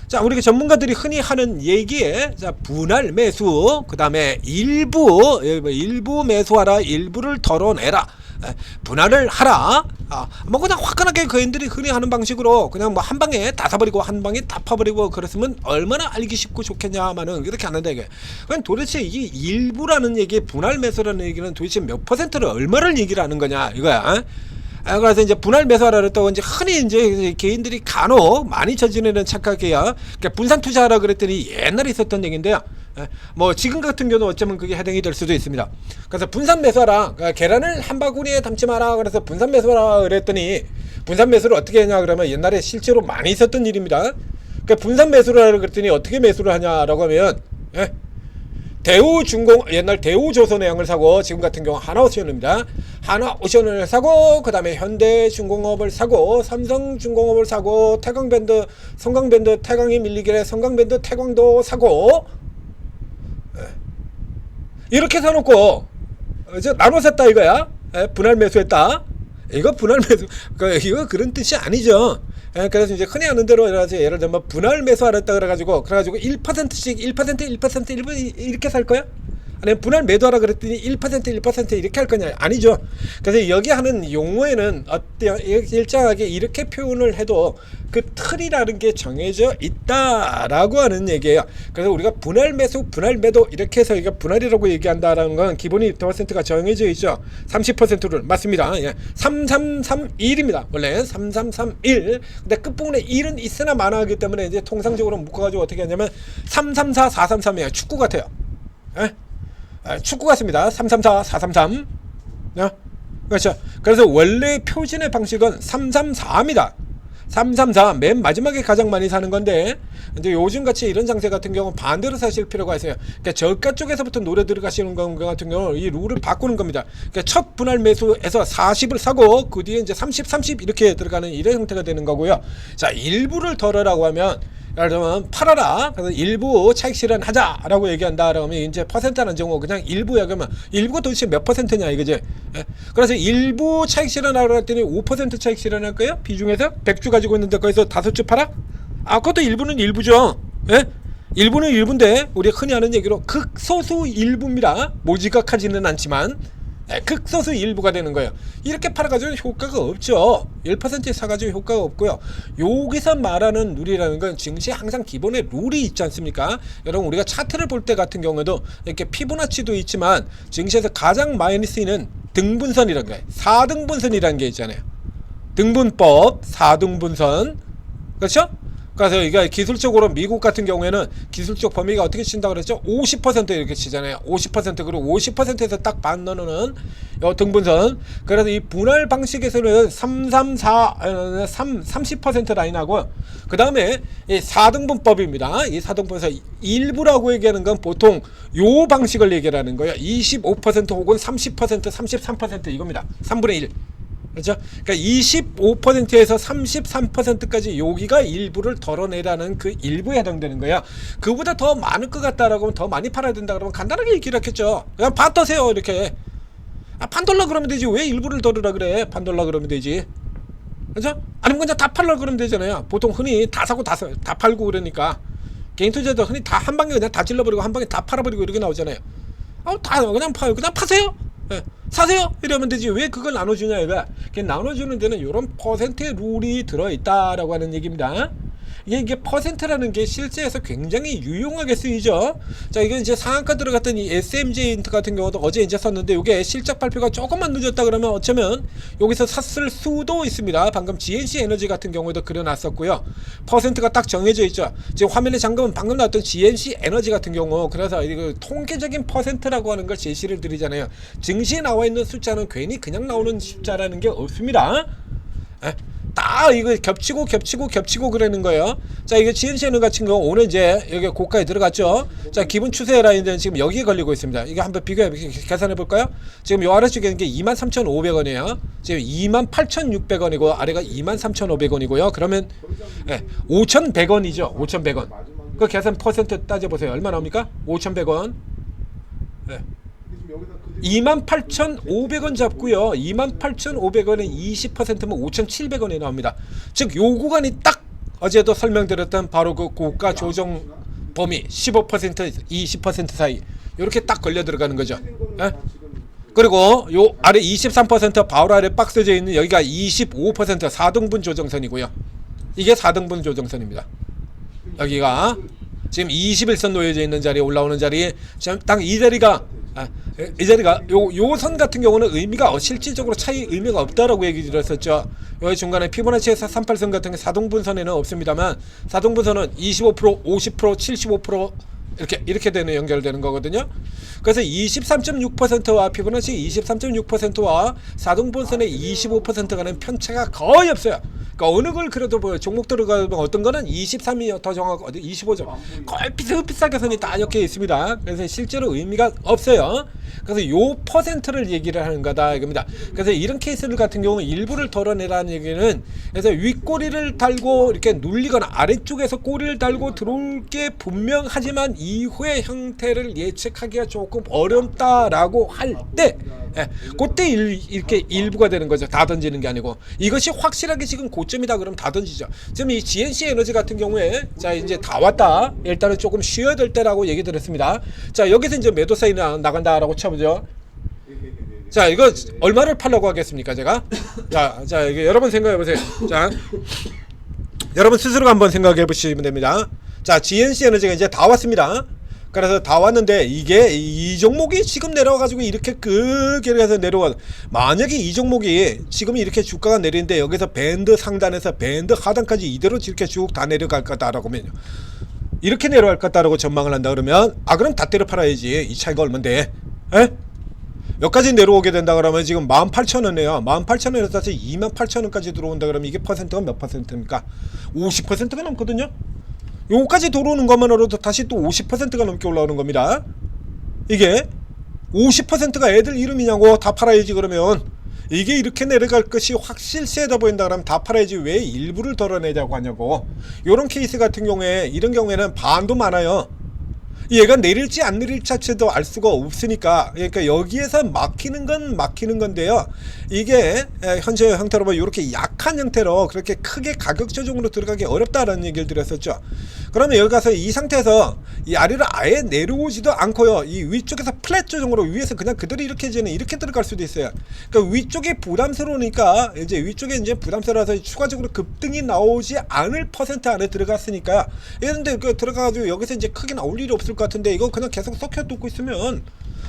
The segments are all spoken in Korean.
자, 우리 전문가들이 흔히 하는 얘기에 자, 분할 매수, 그 다음에 일부 매수하라, 일부를 덜어내라. 분할을 하라. 뭐 그냥 화끈하게 그인들이 흔히 하는 방식으로 그냥 뭐 한 방에 다 사버리고 한 방에 다 파버리고 그랬으면 얼마나 알기 쉽고 좋겠냐마는 이렇게 하는데, 이게 그냥 도대체 이 일부라는 얘기, 분할 매수라는 얘기는 도대체 몇 퍼센트를 얼마를 얘기를 하는 거냐 이거야. 그래서 이제 분할 매수하라 그랬다고 이제 흔히 이제 개인들이 간혹 많이 저지르는 착각이야. 그러니까 분산 투자하라 그랬더니 옛날에 있었던 얘기인데요. 뭐 지금 같은 경우는 어쩌면 그게 해당이 될 수도 있습니다. 그래서 분산 매수하라. 그러니까 계란을 한 바구니에 담지 마라. 그래서 분산 매수하라 그랬더니 분산 매수를 어떻게 하냐 그러면 옛날에 실제로 많이 있었던 일입니다. 그러니까 분산 매수를 하라 그랬더니 어떻게 매수를 하냐라고 하면 대우중공, 옛날 대우조선해양을 사고 지금 같은 경우 하나오션입니다. 하나오션을 사고 그 다음에 현대중공업을 사고 삼성중공업을 사고 태광밴드, 성광밴드 태광이 밀리길래 성광밴드 태광도 사고 이렇게 사놓고 이제 나눠 샀다 이거야. 분할 매수했다. 이거 분할 매수, 이거 그런 뜻이 아니죠. 그래서 이제 흔히 하는 대로 예를 들면 분할 매수하랬다 그래가지고 1%씩 1%, 1% 이렇게 살 거야? 아니면 분할 매도하라 그랬더니 1% 이렇게 할 거냐? 아니죠. 그래서 여기 하는 용어에는 어때요? 일정하게 이렇게 표현을 해도 그 틀이라는 게 정해져 있다라고 하는 얘기예요. 그래서 우리가 분할 매수, 분할 매도 이렇게 해서 이게 분할이라고 얘기한다라는 건 기본이 퍼센트가 정해져 있죠. 30%를 맞습니다. 3331입니다. 원래 3331. 근데 끝부분에 1은 있으나 마나하기 때문에 이제 통상적으로 묶어가지고 어떻게 하냐면 334, 433이에요. 축구 같아요. 축구 같습니다. 334, 433. 그렇죠. 그래서 원래 표준의 방식은 334입니다. 334 맨 마지막에 가장 많이 사는 건데, 이제 요즘같이 이런 장세 같은 경우 반대로 사실 필요가 있어요. 그러니까 저가 쪽에서부터 노래 들어가시는 것 같은 경우 이 룰을 바꾸는 겁니다. 그러니까 첫 분할 매수에서 40을 사고 그 뒤에 이제 30 이렇게 들어가는 이런 형태가 되는 거고요. 자, 일부를 덜으라고 하면 예를 들면 팔아라. 그래서 일부 차익 실현하자라고 얘기한다. 그러면 이제 퍼센트라는 경우 그냥 일부야. 그러면 일부가 도대체 몇 퍼센트냐 이거지. 그래서 일부 차익 실현하라고 했더니 5% 차익 실현할 거예요. 비중에서 100주 가지고 있는데 거기서 5주 팔아? 그것도 일부는 일부죠. 일부는 일부인데 우리가 흔히 하는 얘기로 극소수 일부입니다. 모지각하지는 않지만 극소수 일부가 되는 거예요. 이렇게 팔아가지고 효과가 없죠. 1% 사가지고 효과가 없고요. 여기서 말하는 룰이라는 건 증시에 항상 기본의 룰이 있지 않습니까? 여러분 우리가 차트를 볼 때 같은 경우에도 이렇게 피보나치도 있지만 증시에서 가장 많이 쓰이는 등분선이라는 거예요. 4등분선이라는 게 있잖아요. 등분법 4등분선. 그렇죠? 그래서 이게 기술적으로 미국 같은 경우에는 기술적 범위가 어떻게 친다고 그랬죠? 50% 이렇게 치잖아요. 50% 그리고 50%에서 딱 반 넣는 등분선. 그래서 이 분할 방식에서는 30% 라인하고 그 다음에 이 4등분법입니다. 이 4등분에서 일부라고 얘기하는 건 보통 요 방식을 얘기하는 거예요. 25% 혹은 30%, 33% 이겁니다. 3분의 1. 그렇죠? 그러니까 25%에서 33%까지 여기가 일부를 덜어내라는 그 일부에 해당되는 거야. 그보다 더 많을 것 같다라고 하면 더 많이 팔아야 된다 그러면 간단하게 얘기를 했겠죠. 그냥 반 떠세요 이렇게. 반 돌라 그러면 되지. 왜 일부를 덜으라 그래? 반 돌라 그러면 되지. 그렇죠? 아니면 그냥 다 팔라 그러면 되잖아요. 보통 흔히 다 사고 다 팔고 그러니까 개인 투자도 흔히 다 한 방에 그냥 다 찔러버리고 한 방에 다 팔아버리고 이렇게 나오잖아요. 다 그냥 파요. 그냥 파세요. 사세요 이러면 되지. 왜 그걸 나눠주냐 이거. 나눠주는 데는 이런 퍼센트의 룰이 들어있다라고 하는 얘기입니다. 이게 퍼센트라는 게 실제에서 굉장히 유용하게 쓰이죠. 자, 이게 이제 상한가 들어갔던 이 SMJ 인트 같은 경우도 어제 이제 썼는데 이게 실적 발표가 조금만 늦었다 그러면 어쩌면 여기서 샀을 수도 있습니다. 방금 GNC 에너지 같은 경우에도 그려놨었고요. 퍼센트가 딱 정해져 있죠. 지금 화면에 방금 나왔던 GNC 에너지 같은 경우, 그래서 이거 통계적인 퍼센트라고 하는 걸 제시를 드리잖아요. 증시에 나와 있는 숫자는 괜히 그냥 나오는 숫자라는 게 없습니다. 다 이거 겹치고 그러는 거예요. 자, 이게 GNC는 같은 경우 오늘 이제 여기 고가에 들어갔죠. 자, 기본 추세 라인은 지금 여기에 걸리고 있습니다. 이게 한번 계산해 볼까요? 지금 요 아래쪽에 있는 게 23,500원이에요. 지금 28,600원이고 아래가 23,500원이고요. 그러면 5,100원이죠. 5,100원. 그 계산 퍼센트 따져 보세요. 얼마 나옵니까? 5,100원. 28,500원 잡고요. 28,500원에 20%면 5,700원이 나옵니다. 즉 요 구간이 딱 어제도 설명드렸던 바로 그 고가 조정 범위 15% 20% 사이 이렇게 딱 걸려 들어가는 거죠. 예? 그리고 요 아래 23% 바로 아래 박스에 있는 여기가 25% 4등분 조정선이고요. 이게 4등분 조정선입니다. 여기가 지금 21선 놓여져 있는 자리에 올라오는 자리에 지금 딱 이 자리가 이 자리가 요 선 같은 경우는 의미가 실질적으로 차이 의미가 없다라고 얘기 드렸었죠. 여기 중간에 피보나치에서 38선 같은 게 4등분선에는 없습니다만 4등분선은 25% 50% 75% 이렇게 되는 연결되는 거거든요. 그래서 23.6%와 피보나치 23.6%와 4등분선의 25%가는 편차가 거의 없어요. 그러니까 어느 걸 그래도 뭐 종목 들어가면 어떤 거는 23이 더 정확하고 어디 25죠. 거의 비슷비슷하게 선이 딱 엮여 있습니다. 그래서 실제로 의미가 없어요. 그래서 요 퍼센트를 얘기를 하는 거다 이겁니다. 그래서 이런 케이스들 같은 경우는 일부를 덜어내라는 얘기는 그래서 윗꼬리를 달고 이렇게 눌리거나 아래쪽에서 꼬리를 달고 들어올 게 분명하지만 이후의 형태를 예측하기가 조금 어렵다라고 할 때 그때 이렇게 일부가 되는 거죠. 다 던지는 게 아니고 이것이 확실하게 지금 고점이다 그러면 다 던지죠. 지금 이 GNC 에너지 같은 경우에 자 이제 다 왔다. 일단은 조금 쉬어야 될 때라고 얘기 드렸습니다. 자 여기서 이제 매도 사인이 나간다라고 쳐보죠. 자 이거 얼마를 팔려고 하겠습니까 제가? 자 이게 여러분 생각해 보세요. 자 여러분 스스로가 한번 생각해 보시면 됩니다. 자 GNC 에너지가 이제 다 왔습니다. 그래서 다 왔는데 이게 이 종목이 지금 내려와가지고 이렇게 해서 내려와 만약에 이 종목이 지금 이렇게 주가가 내리는데 여기서 밴드 상단에서 밴드 하단까지 이대로 이렇게 쭉 다 내려갈 거다라고 하면요 이렇게 내려갈 거다라고 전망을 한다 그러면 그럼 다 때려 팔아야지. 이 차이가 얼만데 에? 여기까지 내려오게 된다 그러면 지금 18,000원이에요 18,000원에서 다시 28,000원까지 들어온다 그러면 이게 퍼센트가 몇 퍼센트입니까? 50%가 넘거든요. 요까지 들어오는 것만으로도 다시 또 50%가 넘게 올라오는 겁니다. 이게 50%가 애들 이름이냐고. 다 팔아야지. 그러면 이게 이렇게 내려갈 것이 확실세다 보인다 그러면 다 팔아야지. 왜 일부를 덜어내자고 하냐고. 요런 케이스 같은 경우에 이런 경우에는 반도 많아요. 얘가 내릴지 안 내릴 자체도 알 수가 없으니까 그러니까 여기에서 막히는 건 막히는 건데요. 이게 현재 형태로 보면 이렇게 약한 형태로 그렇게 크게 가격 조정으로 들어가기 어렵다라는 얘기를 드렸었죠. 그러면 여기 가서 이 상태에서 이 아래로 아예 내려오지도 않고요. 이 위쪽에서 플랫 조정으로 위에서 그냥 그대로 이렇게 들어갈 수도 있어요. 그러니까 위쪽이 부담스러우니까 이제 위쪽에 이제 부담스러워서 추가적으로 급등이 나오지 않을 퍼센트 안에 들어갔으니까 이런데 그 들어가가지고 여기서 이제 크게 나올 일이 없을 것 같은데 이거 그냥 계속 섞여두고 있으면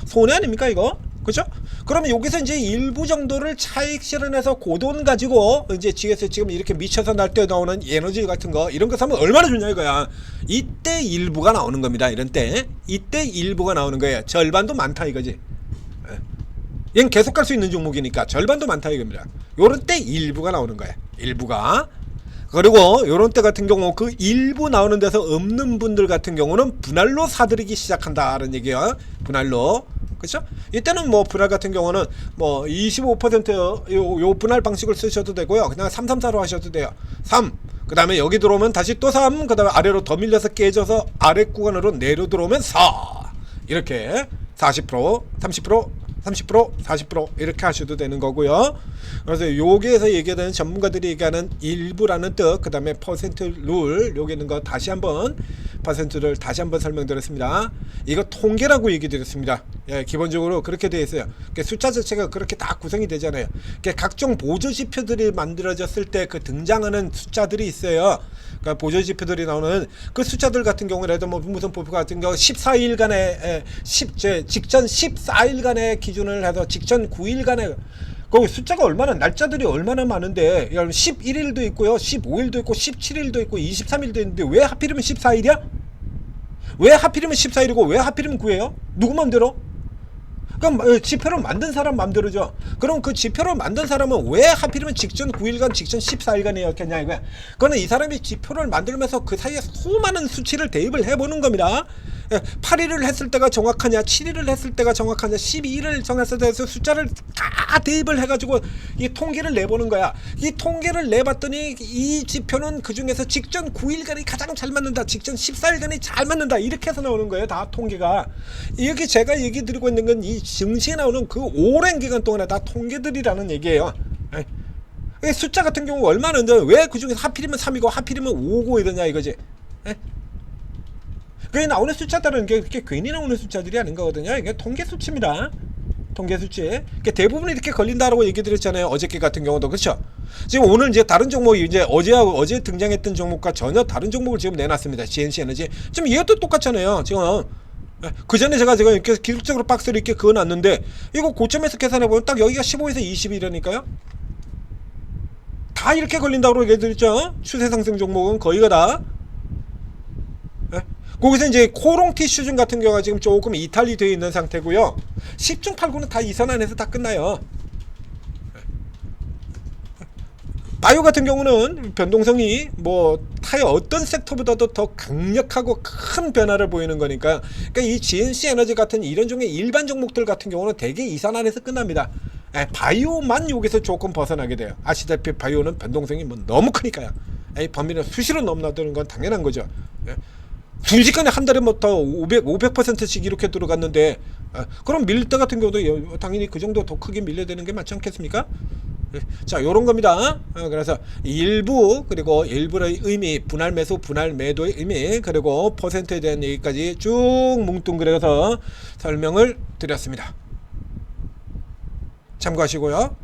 손해 아닙니까 이거? 그죠? 그러면 여기서 이제 일부 정도를 차익 실현해서 고돈 가지고 이제 GS 지금 이렇게 미쳐서 날 때 나오는 에너지 같은 거 이런 거 사면 얼마나 좋냐 이거야. 이때 일부가 나오는 겁니다. 이런 때 이때 일부가 나오는 거예요. 절반도 많다 이거지. 얘는 계속 갈 수 있는 종목이니까 절반도 많다 이겁니다. 요런 때 일부가 나오는 거야. 일부가. 그리고 요런 때 같은 경우 그 일부 나오는 데서 없는 분들 같은 경우는 분할로 사들이기 시작한다는 얘기야. 분할로. 그렇죠? 이때는 뭐 분할 같은 경우는 뭐 25% 분할 방식을 쓰셔도 되고요. 그냥 334로 하셔도 돼요. 3. 그 다음에 여기 들어오면 다시 또 3. 그 다음에 아래로 더 밀려서 깨져서 아래 구간으로 내려 들어오면 4. 이렇게 40%, 30%, 30%, 40% 이렇게 하셔도 되는 거고요. 그래서 여기에서 얘기하는 전문가들이 얘기하는 일부라는 뜻, 그 다음에 퍼센트 룰, 여기 있는 거 다시 한번 퍼센트를 다시 한번 설명드렸습니다. 이거 통계라고 얘기 드렸습니다. 예, 기본적으로 그렇게 되어 있어요. 그러니까 숫자 자체가 그렇게 딱 구성이 되잖아요. 그러니까 각종 보조 지표들이 만들어졌을 때 그 등장하는 숫자들이 있어요. 그러니까 보조 지표들이 나오는 그 숫자들 같은 경우라도 뭐 무슨 보표 같은 경우 14일간의 직전 14일간의 기준을 해서 직전 9일간의 거기 숫자가 얼마나 날짜들이 얼마나 많은데 11일도 있고요 15일도 있고 17일도 있고 23일도 있는데 왜 하필이면 14일이야? 왜 하필이면 14일이고 왜 하필이면 9예요? 누구 맘대로? 그럼 지표를 만든 사람 맘대로죠. 그럼 그 지표를 만든 사람은 왜 하필이면 직전 9일간 직전 14일간이었겠냐 이거야. 그거는 이 사람이 지표를 만들면서 그 사이에 수많은 수치를 대입을 해보는 겁니다. 8일을 했을 때가 정확하냐 7일을 했을 때가 정확하냐 12일을 정했을 때에서 숫자를 다 대입을 해가지고 이 통계를 내보는 거야. 이 통계를 내봤더니 이 지표는 그 중에서 직전 9일간이 가장 잘 맞는다 직전 14일간이 잘 맞는다 이렇게 해서 나오는 거예요. 다 통계가. 여기 제가 얘기 드리고 있는 건 이 증시에 나오는 그 오랜 기간 동안에 다 통계들이라는 얘기예요. 숫자 같은 경우 얼마는데 왜 그중에서 하필이면 3이고 하필이면 5고 이러냐 이거지. 예? 그게 나오는 숫자들은 이게 괜히 나오는 숫자들이 아닌 거거든요. 이게 통계 수치입니다. 통계 수치. 그러니까 대부분 이렇게 걸린다라고 얘기 드렸잖아요. 어저께 같은 경우도 그렇죠. 지금 오늘 이제 다른 종목 이제 어제 등장했던 종목과 전혀 다른 종목을 지금 내놨습니다. GNC 에너지. 지금 이것도 똑같잖아요. 지금 그 전에 제가 이렇게 기술적으로 박스를 이렇게 그어놨는데 이거 고점에서 계산해 보면 딱 여기가 15에서 20이라니까요. 다 이렇게 걸린다고 얘기 드렸죠. 추세 상승 종목은 거의가 다. 거기서 이제 코롱 티슈즘 같은 경우가 지금 조금 이탈이 되어 있는 상태고요. 10중 8구는 다 이 선 안에서 다 끝나요. 바이오 같은 경우는 변동성이 뭐 타의 어떤 섹터보다도 더 강력하고 큰 변화를 보이는 거니까, 그러니까 이 GNC 에너지 같은 이런 종의 일반 종목들 같은 경우는 대개 이 선 안에서 끝납니다. 바이오만 여기서 조금 벗어나게 돼요. 아시다시피 바이오는 변동성이 뭐 너무 크니까요. 범위를 수시로 넘나드는 건 당연한 거죠. 순식간에 한 달에 뭐 더 500%씩 이렇게 들어갔는데, 그럼 밀릴 때 같은 경우도 당연히 그 정도 더 크게 밀려야 되는 게 맞지 않겠습니까? 자, 요런 겁니다. 그래서 일부, 그리고 일부의 의미, 분할 매수, 분할 매도의 의미, 그리고 퍼센트에 대한 얘기까지 쭉 뭉뚱그려서 설명을 드렸습니다. 참고하시고요.